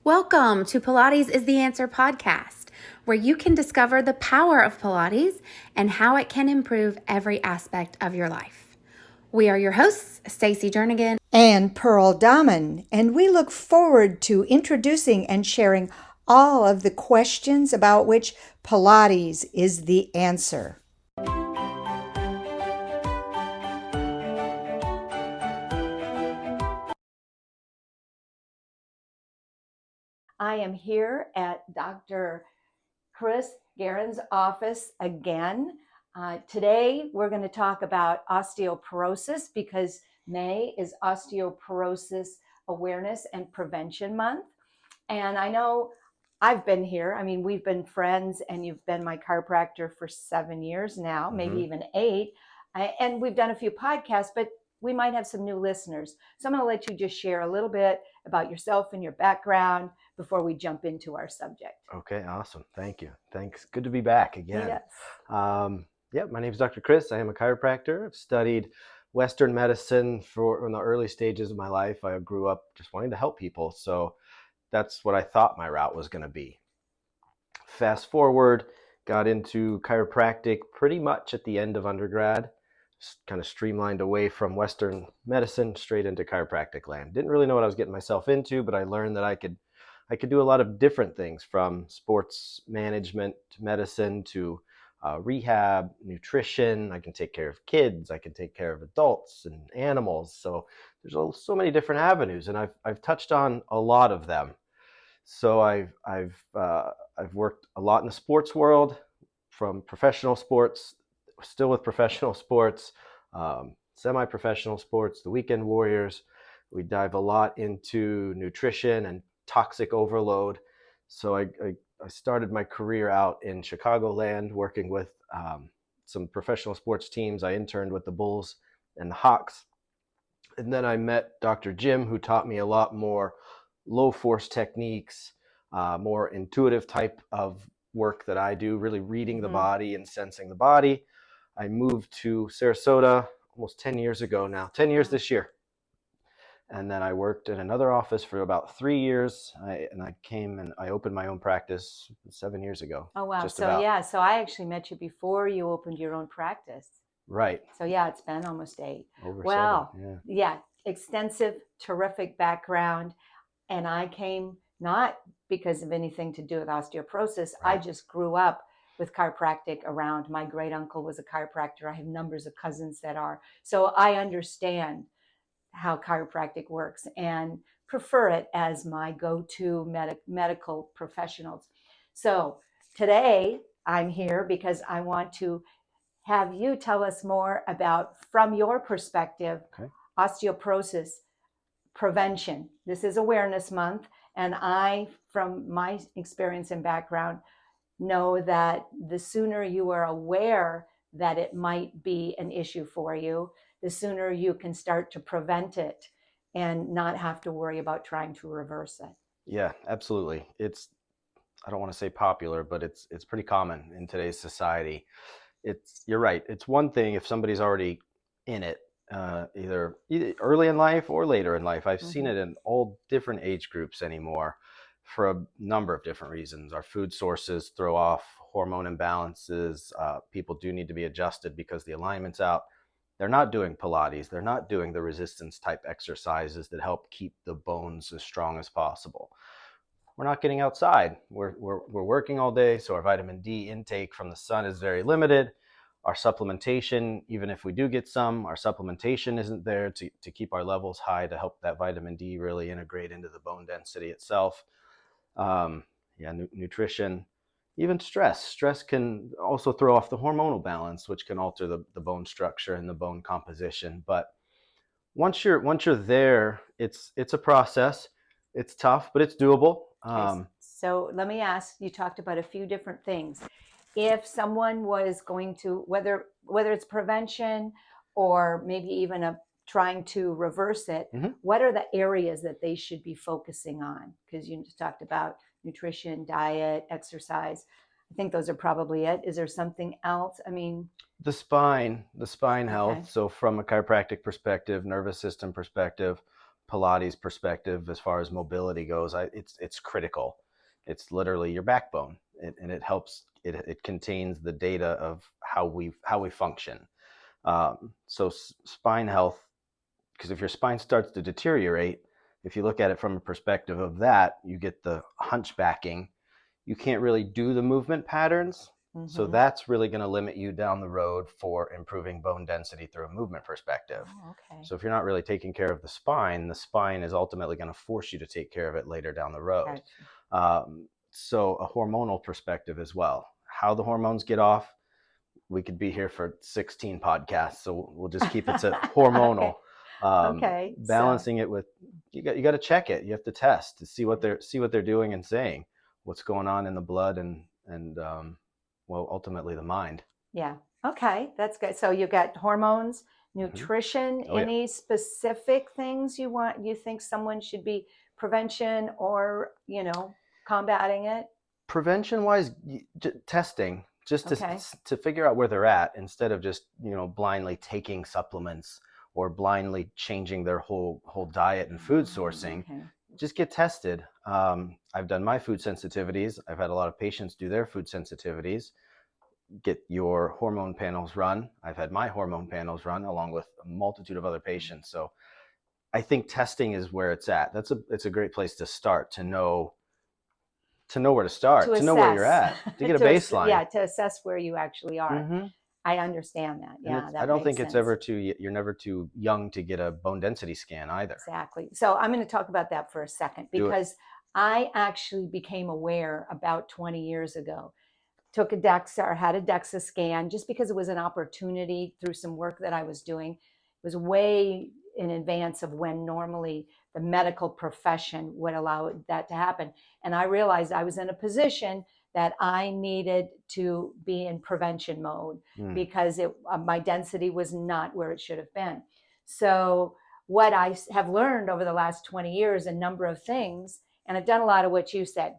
Welcome to Pilates is the Answer podcast, where you can discover the power of Pilates and how it can improve every aspect of your life. We are your hosts, Stacey Jernigan and Pearl Dahmen, and we look forward to introducing and sharing all of the questions about which Pilates is the answer. I am here at Dr. Chris Gehron's office again. Today, we're going to talk about osteoporosis because May is Osteoporosis Awareness and Prevention Month. And I know I've been here. I mean, we've been friends and you've been my chiropractor for 7 years now, maybe even 8. And we've done a few podcasts, but we might have some new listeners. So I'm going to let you just share a little bit about yourself and your background before we jump into our subject. Okay, awesome. Thank you. Thanks. Good to be back again. Yes. My name is Dr. Chris. I am a chiropractor. I've studied Western medicine in the early stages of my life. I grew up just wanting to help people. So that's what I thought my route was going to be. Fast forward, got into chiropractic pretty much at the end of undergrad. Kind of streamlined away from Western medicine straight into chiropractic land. Didn't really know what I was getting myself into, but I learned that I could do a lot of different things, from sports management to medicine to rehab, nutrition. I can take care of kids. I can take care of adults and animals. So there's so many different avenues, and I've touched on a lot of them. So I've worked a lot in the sports world, from professional sports, still with professional sports, semi-professional sports, the weekend warriors. We dive a lot into nutrition and toxic overload. So I started my career out in Chicagoland working with some professional sports teams. I interned with the Bulls and the Hawks. And then I met Dr. Jim, who taught me a lot more low force techniques, more intuitive type of work that I do, really reading the body and sensing the body. I moved to Sarasota almost 10 years ago now, 10 years this year. And then I worked in another office for about 3 years. I came and I opened my own practice 7 years ago. Oh, wow. So I actually met you before you opened your own practice. Right. So yeah, it's been almost 8. Over 7. Yeah. Extensive, terrific background. And I came not because of anything to do with osteoporosis. Right. I just grew up with chiropractic around. My great uncle was a chiropractor. I have numbers of cousins that are. So I understand how chiropractic works and prefer it as my go-to medical professionals. So today I'm here because I want to have you tell us more about, from your perspective, osteoporosis prevention. This is Awareness Month, and I, from my experience and background, know that the sooner you are aware that it might be an issue for you, the sooner you can start to prevent it and not have to worry about trying to reverse it. Yeah, absolutely. I don't want to say popular, but it's pretty common in today's society. You're right. It's one thing if somebody's already in it, either early in life or later in life. I've seen it in all different age groups anymore, for a number of different reasons. Our food sources throw off hormone imbalances. People do need to be adjusted because the alignment's out. They're not doing Pilates. They're not doing the resistance type exercises that help keep the bones as strong as possible. We're not getting outside. We're working all day, so our vitamin D intake from the sun is very limited. Our supplementation, even if we do get some, our supplementation isn't there to keep our levels high to help that vitamin D really integrate into the bone density itself. Nutrition, even stress. Stress can also throw off the hormonal balance, which can alter the bone structure and the bone composition. But once you're there, it's a process. It's tough, but it's doable. So let me ask, you talked about a few different things. If someone was going to, whether it's prevention or maybe even trying to reverse it, what are the areas that they should be focusing on? Because you just talked about nutrition, diet, exercise. I think those are probably it. Is there something else? I mean, the spine health. So from a chiropractic perspective, nervous system perspective, Pilates perspective, as far as mobility goes, it's critical. It's literally your backbone, and it helps. It contains the data of how we function. So spine health, because if your spine starts to deteriorate, if you look at it from a perspective of that, you get the hunchbacking. You can't really do the movement patterns. So that's really going to limit you down the road for improving bone density through a movement perspective. Oh, okay. So if you're not really taking care of the spine is ultimately going to force you to take care of it later down the road. Gotcha. So a hormonal perspective as well. How the hormones get off, we could be here for 16 podcasts, so we'll just keep it to hormonal. Okay. Balancing it with, you got to check it. You have to test to see what they're doing and saying, what's going on in the blood and well, ultimately the mind. Yeah. Okay, that's good. So you got hormones, nutrition. Oh, yeah. Any specific things you think someone should be prevention or combating it? Prevention wise, testing, just to figure out where they're at, instead of just blindly taking supplements or blindly changing their whole diet and food sourcing. Okay. Just get tested. I've done my food sensitivities. I've had a lot of patients do their food sensitivities. Get your hormone panels run. I've had my hormone panels run along with a multitude of other patients. So I think testing is where it's at. It's a great place to start, to know where to start, to know where you're at, to get a baseline. To assess where you actually are. I understand that. Yeah, I don't think you're never too young to get a bone density scan either. Exactly. So I'm going to talk about that for a second, because I actually became aware about 20 years ago. Took a DEXA, or had a DEXA scan, just because it was an opportunity through some work that I was doing. It was way in advance of when normally the medical profession would allow that to happen. And I realized I was in a position that I needed to be in prevention mode, because my density was not where it should have been. So what I have learned over the last 20 years, a number of things, and I've done a lot of what you said.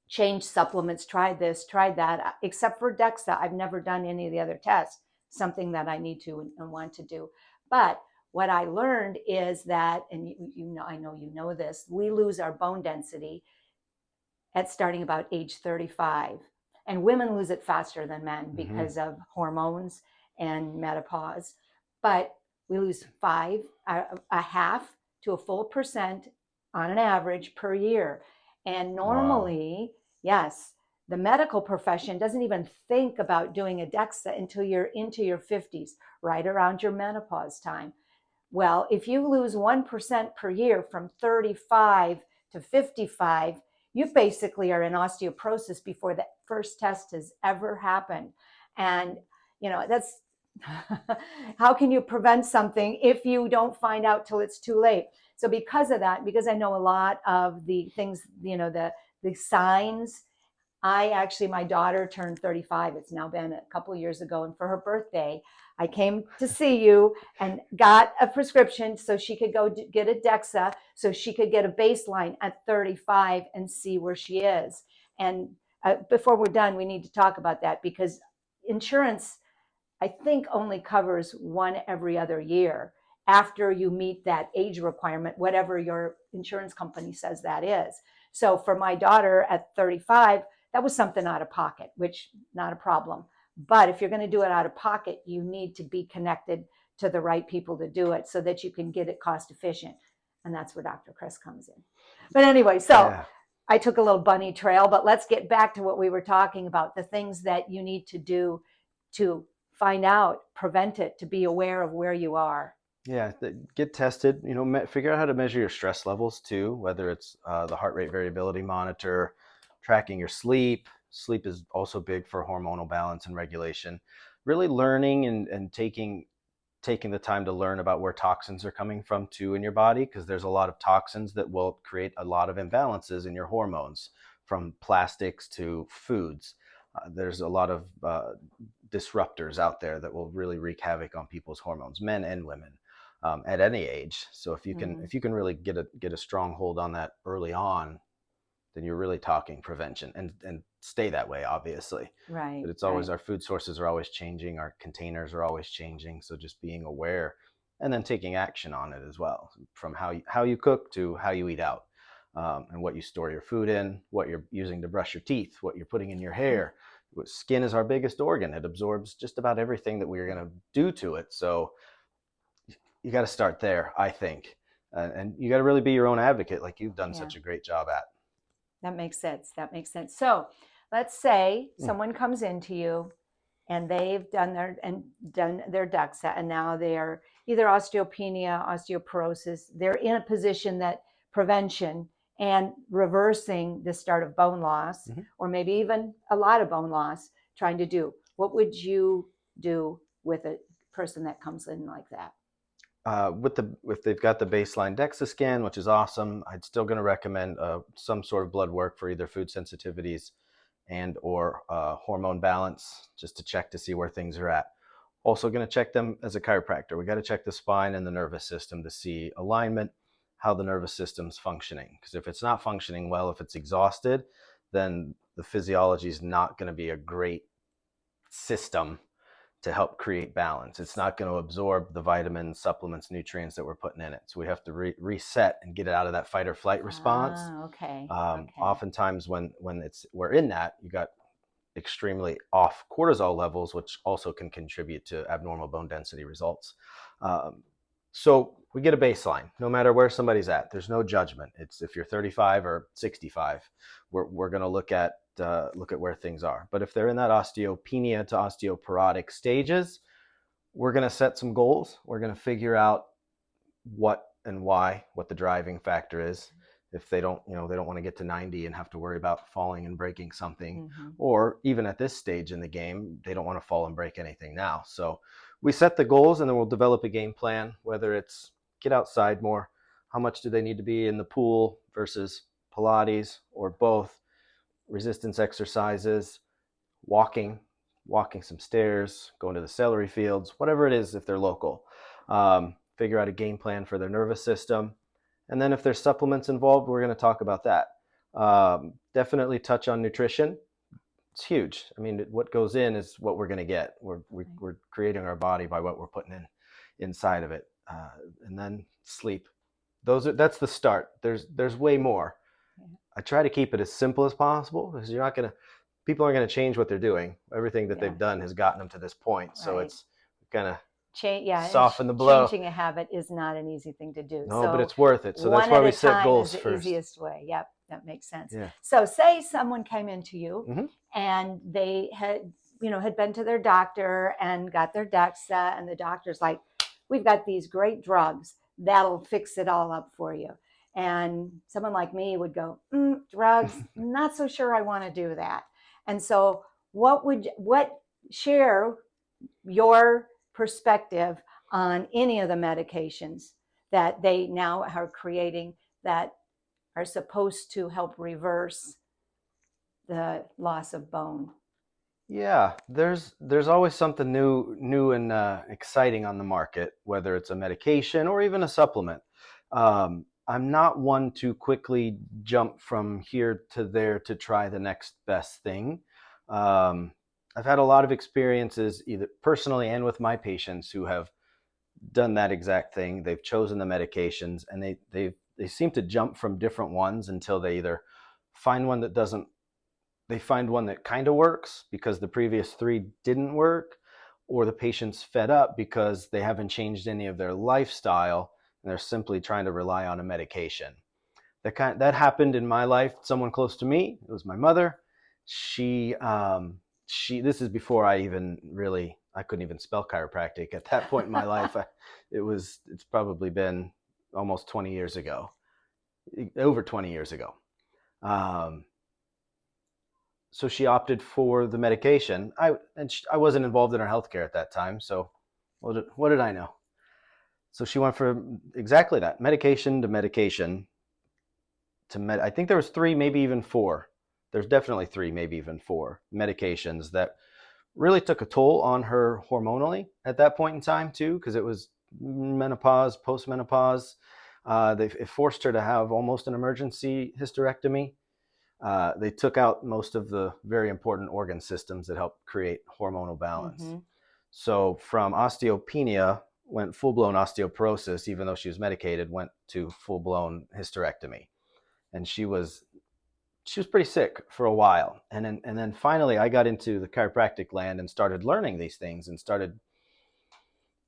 Changed supplements, tried this, tried that, except for DEXA. I've never done any of the other tests, something that I need to and want to do. But what I learned is that, and I know you know this, we lose our bone density at starting about age 35. And women lose it faster than men because of hormones and menopause. But we lose a half to a full percent on an average per year. And normally, yes, the medical profession doesn't even think about doing a DEXA until you're into your 50s, right around your menopause time. Well, if you lose 1% per year from 35 to 55, you basically are in osteoporosis before the first test has ever happened. And, that's how can you prevent something if you don't find out till it's too late? So because of that, because I know a lot of the things, the signs, my daughter turned 35. It's now been a couple of years ago. And for her birthday, I came to see you and got a prescription so she could go get a DEXA, so she could get a baseline at 35 and see where she is. And before we're done, we need to talk about that, because insurance, I think, only covers one every other year after you meet that age requirement, whatever your insurance company says that is. So for my daughter at 35, that was something out of pocket, which not a problem. But if you're going to do it out of pocket, you need to be connected to the right people to do it so that you can get it cost efficient. And that's where Dr. Chris comes in. But anyway, so I took a little bunny trail, but let's get back to what we were talking about, the things that you need to do to find out, prevent it, to be aware of where you are. Yeah, get tested, figure out how to measure your stress levels too, whether it's the heart rate variability monitor, tracking your sleep. Sleep is also big for hormonal balance and regulation. Really learning and taking the time to learn about where toxins are coming from too in your body, because there's a lot of toxins that will create a lot of imbalances in your hormones, from plastics to foods. There's a lot of disruptors out there that will really wreak havoc on people's hormones, men and women, at any age. So if you can really get a strong hold on that early on, then you're really talking prevention, and stay that way, obviously. Right. But it's always, our food sources are always changing, our containers are always changing. So just being aware, and then taking action on it as well, from how you cook to how you eat out, and what you store your food in, what you're using to brush your teeth, what you're putting in your hair. Skin is our biggest organ. It absorbs just about everything that we're going to do to it. So you got to start there, I think. And you got to really be your own advocate, like you've done such a great job at. That makes sense. That makes sense. So let's say someone comes into you and they've done their DEXA, and now they're either osteopenia, osteoporosis. They're in a position that prevention and reversing the start of bone loss, or maybe even a lot of bone loss, trying to do. What would you do with a person that comes in like that? If they've got the baseline DEXA scan, which is awesome, I'd still going to recommend some sort of blood work for either food sensitivities and or hormone balance, just to check to see where things are at. Also going to check them as a chiropractor. We got to check the spine and the nervous system to see alignment, how the nervous system's functioning. Because if it's not functioning well, if it's exhausted, then the physiology is not going to be a great system to help create balance. It's not going to absorb the vitamins, supplements, nutrients that we're putting in it. So we have to reset and get it out of that fight or flight response. Okay. Oftentimes when we're in that, you got extremely off cortisol levels, which also can contribute to abnormal bone density results. So we get a baseline, no matter where somebody's at. There's no judgment. It's if you're 35 or 65, we're going to look at where things are. But if they're in that osteopenia to osteoporotic stages, we're going to set some goals. We're going to figure out what and why, what the driving factor is. If they don't want to get to 90 and have to worry about falling and breaking something, or even at this stage in the game, they don't want to fall and break anything now. So we set the goals, and then we'll develop a game plan, whether it's get outside more, how much do they need to be in the pool versus Pilates, or both, resistance exercises, walking some stairs, going to the celery fields, whatever it is if they're local. Figure out a game plan for their nervous system. And then if there's supplements involved, we're going to talk about that. Definitely touch on nutrition. It's huge. I mean, what goes in is what we're going to get. We're creating our body by what we're putting inside of it. And then sleep. That's the start. There's way more. I try to keep it as simple as possible, because people aren't going to change what they're doing. Everything that they've done has gotten them to this point. So it's kind of soften the blow. Changing a habit is not an easy thing to do. No, but it's worth it. So that's why we set goals first. One at a time is the easiest way. Yep, that makes sense. Yeah. So say someone came into you and they had been to their doctor and got their DEXA, and the doctor's like, we've got these great drugs that'll fix it all up for you. And someone like me would go, drugs, not so sure I want to do that. And so share your perspective on any of the medications that they now are creating that are supposed to help reverse the loss of bone? Yeah, there's always something new and exciting on the market, whether it's a medication or even a supplement. I'm not one to quickly jump from here to there to try the next best thing. I've had a lot of experiences, either personally and with my patients, who have done that exact thing. They've chosen the medications, and they seem to jump from different ones until they either find one that they find one that kind of works because the previous 3 didn't work, or the patient's fed up because they haven't changed any of their lifestyle and they're simply trying to rely on a medication. That happened in my life. Someone close to me, it was my mother. She this is before I couldn't even spell chiropractic at that point in my life. It's probably been almost 20 years ago, over 20 years ago. So she opted for the medication. I wasn't involved in her healthcare at that time, so what did I know? So she went for exactly that, medication to medication I think there was 3, maybe even 4. There's definitely 3, maybe even 4 medications that really took a toll on her hormonally at that point in time too, because it was menopause, postmenopause. It forced her to have almost an emergency hysterectomy. They took out most of the very important organ systems that help create hormonal balance. So from osteopenia, went full-blown osteoporosis, even though she was medicated, went to full-blown hysterectomy. And she was pretty sick for a while. And then finally I got into the chiropractic land and started learning these things and started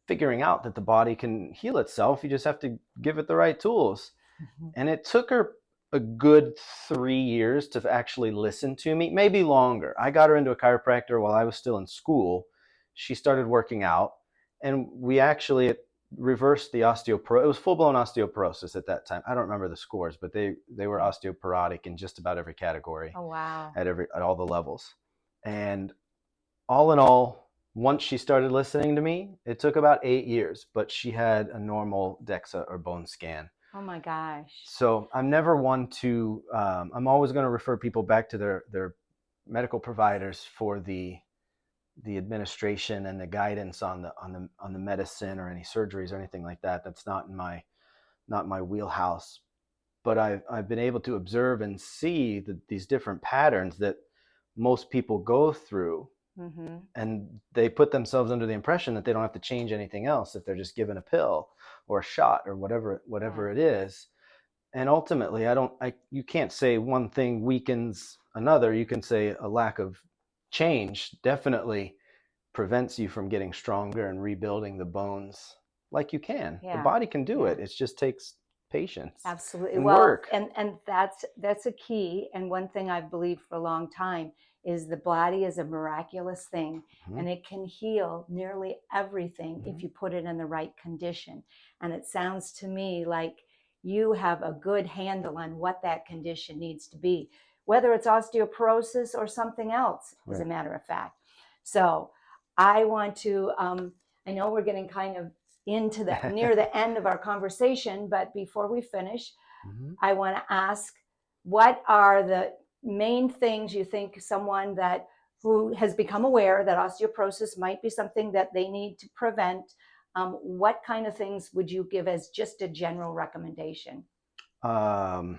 figuring out that the body can heal itself. You just have to give it the right tools. Mm-hmm. And it took her a good 3 years to actually listen to me, maybe longer. I got her into a chiropractor while I was still in school. She started working out, and we actually reversed the osteoporosis. It was full-blown osteoporosis at that time. I don't remember the scores, but they were osteoporotic in just about every category. Oh, wow. At all the levels. And all in all, once she started listening to me, it took about 8 years, but she had a normal DEXA or bone scan. Oh my gosh. So I'm never one to, I'm always going to refer people back to their medical providers for the administration and the guidance on the medicine or any surgeries or anything like that. That's not my wheelhouse. But I've been able to observe and see these different patterns that most people go through. Mm-hmm. And they put themselves under the impression that they don't have to change anything else if they're just given a pill or a shot or whatever it is. And ultimately, you can't say one thing weakens another. You can say a lack of change definitely prevents you from getting stronger and rebuilding the bones like you can. Yeah. The body can do it. It just takes patience. Absolutely. And well, work. And that's a key. And one thing I've believed for a long time is the body is a miraculous thing, mm-hmm. and it can heal nearly everything, mm-hmm. if you put it in the right condition. And it sounds to me like you have a good handle on what that condition needs to be, whether it's osteoporosis or something else, right. As a matter of fact. So I want to, I know we're getting kind of into near the end of our conversation, but before we finish, mm-hmm. I want to ask, what are the main things you think someone who has become aware that osteoporosis might be something that they need to prevent? What kind of things would you give as just a general recommendation? General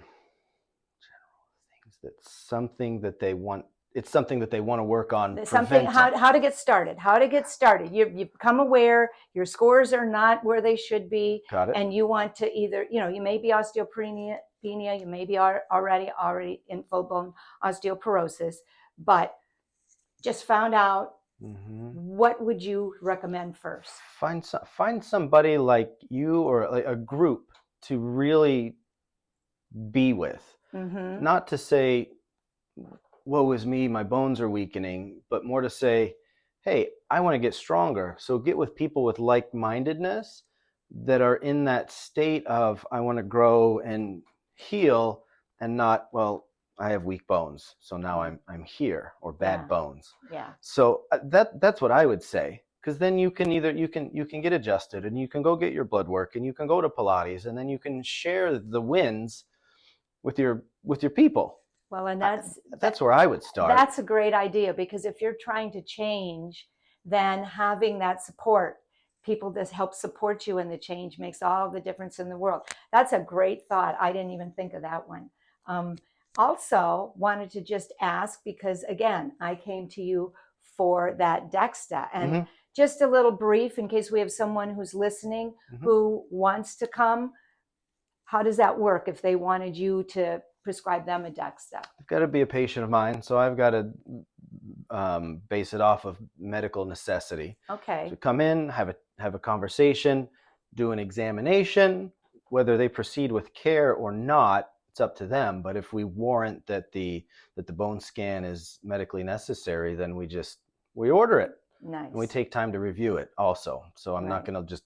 things that's something that they want. It's something that they want to work on. Something how to get started. How to get started. You've become aware your scores are not where they should be. Got it. And you want to either, you may be osteopenia, you may be already in full-blown osteoporosis, but just found out. Mm-hmm. What would you recommend first? Find somebody like you or like a group to really be with. Mm-hmm. Not to say, woe is me, my bones are weakening, but more to say, hey, I want to get stronger. So get with people with like-mindedness that are in that state of, I want to grow and heal, and not, well, I have weak bones, so now I'm here, or bad bones. Yeah. So that's what I would say, because then you can get adjusted, and you can go get your blood work, and you can go to Pilates, and then you can share the wins with your people. Well, and that's where I would start. That's a great idea, because if you're trying to change, then having that support, people that help support you in the change, makes all the difference in the world. That's a great thought. I didn't even think of that one. Also wanted to just ask, because again, I came to you for that DEXA, and mm-hmm. just a little brief in case we have someone who's listening, mm-hmm. who wants to come. How does that work if they wanted you to prescribe them a DEXA? I've got to be a patient of mine, so I've got to base it off of medical necessity. Okay. So come in, have a conversation, do an examination. Whether they proceed with care or not, it's up to them. But if we warrant that the bone scan is medically necessary, then we order it. Nice. And we take time to review it also. So I'm not going to just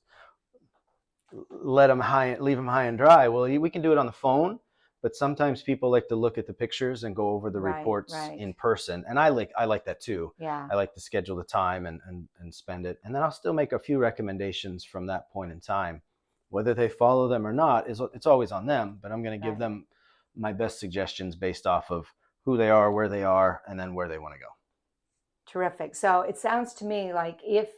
leave them high and dry. Well, we can do it on the phone, but sometimes people like to look at the pictures and go over the reports in person. And I like that too. Yeah. I like to schedule the time and spend it. And then I'll still make a few recommendations from that point in time. Whether they follow them or not, it's always on them, but I'm going to give them my best suggestions based off of who they are, where they are, and then where they want to go. Terrific. So it sounds to me like if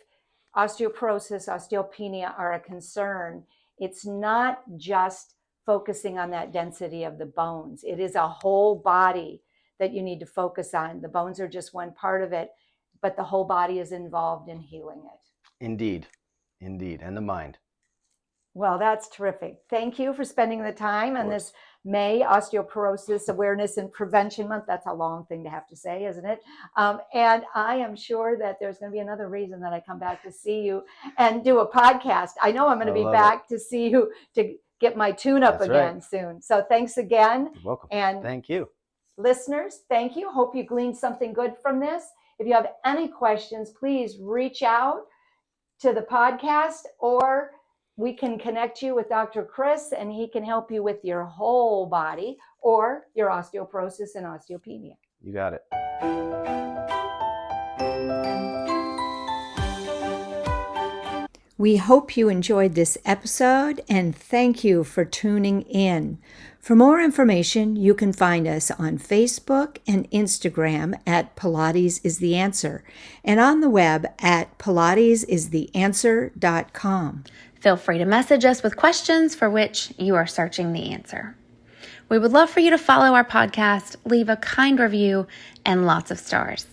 osteoporosis, osteopenia are a concern, it's not just focusing on that density of the bones. It is a whole body that you need to focus on. The bones are just one part of it, but the whole body is involved in healing it. Indeed. Indeed. And the mind. Well, that's terrific. Thank you for spending the time on this May Osteoporosis Awareness and Prevention Month. That's a long thing to have to say, isn't it? And I am sure that there's going to be another reason that I come back to see you and do a podcast. I know I'm going to be back to see you to get my tune up again soon. So thanks again. You're welcome. And thank you. Listeners, thank you. Hope you gleaned something good from this. If you have any questions, please reach out to the podcast, or we can connect you with Dr. Chris, and he can help you with your whole body or your osteoporosis and osteopenia. You got it. We hope you enjoyed this episode, and thank you for tuning in. For more information, you can find us on Facebook and Instagram at Pilates is the Answer, and on the web at pilatesistheanswer.com. Feel free to message us with questions for which you are searching the answer. We would love for you to follow our podcast, leave a kind review, and lots of stars.